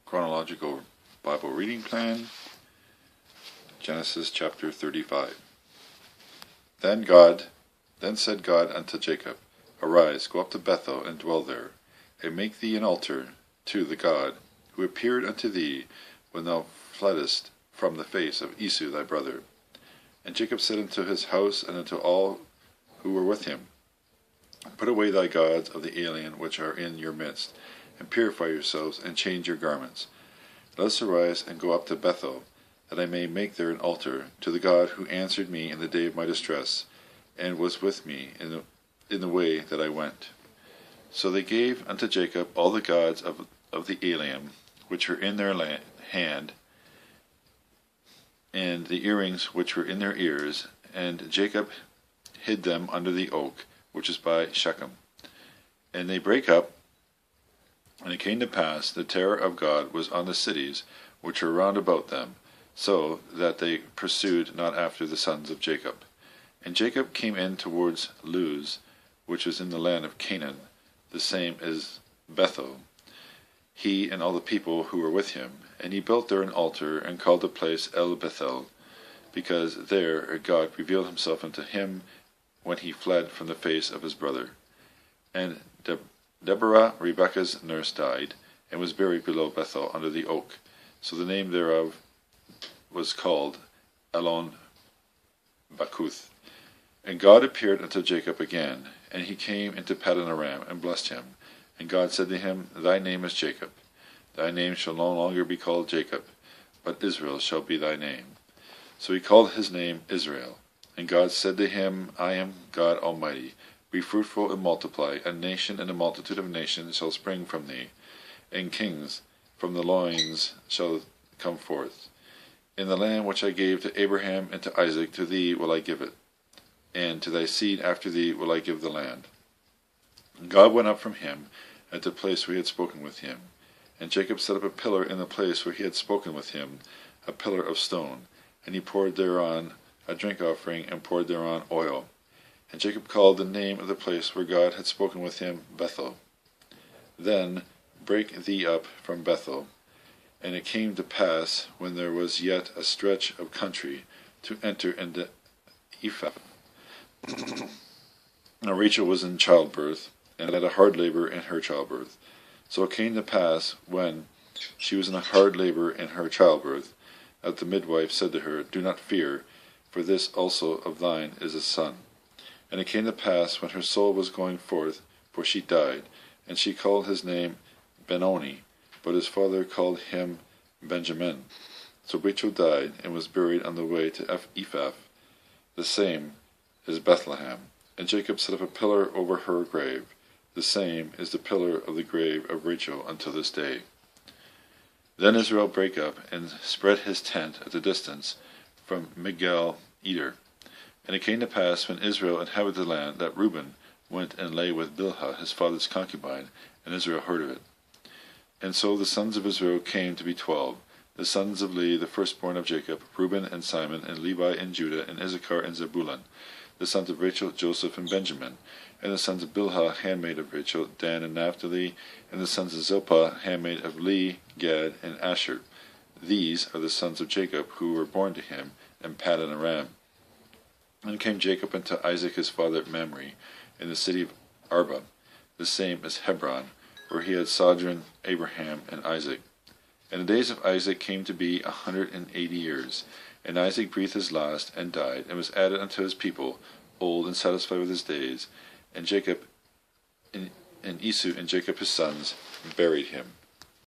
Chronological Bible reading plan, Genesis chapter 35. Then said God unto Jacob, Arise, go up to Bethel, and dwell there, and make thee an altar to the God, who appeared unto thee when thou fleddest from the face of Esau thy brother. And Jacob said unto his house and unto all who were with him, Put away thy gods of the alien which are in your midst, and purify yourselves, and change your garments. Let us arise and go up to Bethel, that I may make there an altar to the God who answered me in the day of my distress, and was with me in the way that I went. So they gave unto Jacob all the gods of the alien which were in their hand, and the earrings which were in their ears, and Jacob hid them under the oak which is by Shechem. And they brake up. And it came to pass, the terror of God was on the cities which were round about them, so that they pursued not after the sons of Jacob. And Jacob came in towards Luz, which was in the land of Canaan, the same as Bethel, he and all the people who were with him. And he built there an altar, and called the place El Bethel, because there God revealed himself unto him when he fled from the face of his brother. And Deborah, Rebekah's nurse, died, and was buried below Bethel under the oak. So the name thereof was called Elon Bakuth. And God appeared unto Jacob again, and he came into Paddan Aram, and blessed him. And God said to him, Thy name is Jacob. Thy name shall no longer be called Jacob, but Israel shall be thy name. So he called his name Israel. And God said to him, I am God Almighty. Be fruitful and multiply. A nation and a multitude of nations shall spring from thee, and kings from the loins shall come forth. In the land which I gave to Abraham and to Isaac, to thee will I give it, and to thy seed after thee will I give the land. And God went up from him at the place where he had spoken with him. And Jacob set up a pillar in the place where he had spoken with him, a pillar of stone, and he poured thereon a drink offering, and poured thereon oil. And Jacob called the name of the place where God had spoken with him Bethel. Then break thee up from Bethel. And it came to pass, when there was yet a stretch of country, to enter into Ephah. Now Rachel was in childbirth, and had a hard labor in her childbirth. So it came to pass, when she was in a hard labor in her childbirth, that the midwife said to her, Do not fear, for this also of thine is a son. And it came to pass, when her soul was going forth, for she died, and she called his name Benoni, but his father called him Benjamin. So Rachel died, and was buried on the way to Ephah, the same is Bethlehem. And Jacob set up a pillar over her grave. The same is the pillar of the grave of Rachel until this day. Then Israel brake up, and spread his tent at a distance from Migdal Eder. And it came to pass, when Israel inhabited the land, that Reuben went and lay with Bilhah his father's concubine, and Israel heard of it. And so the sons of Israel came to be 12, the sons of Leah, the firstborn of Jacob, Reuben and Simon, and Levi and Judah, and Issachar and Zebulun, the sons of Rachel, Joseph and Benjamin, and the sons of Bilhah, handmaid of Rachel, Dan and Naphtali, and the sons of Zilpah, handmaid of Leah, Gad, and Asher. These are the sons of Jacob, who were born to him in Paddan Aram. And came Jacob unto Isaac his father at Mamre, in the city of Arba, the same as Hebron, where he had sojourned Abraham and Isaac. And the days of Isaac came to be 180 years. And Isaac breathed his last, and died, and was added unto his people, old and satisfied with his days. And Jacob and Esau and Jacob his sons buried him.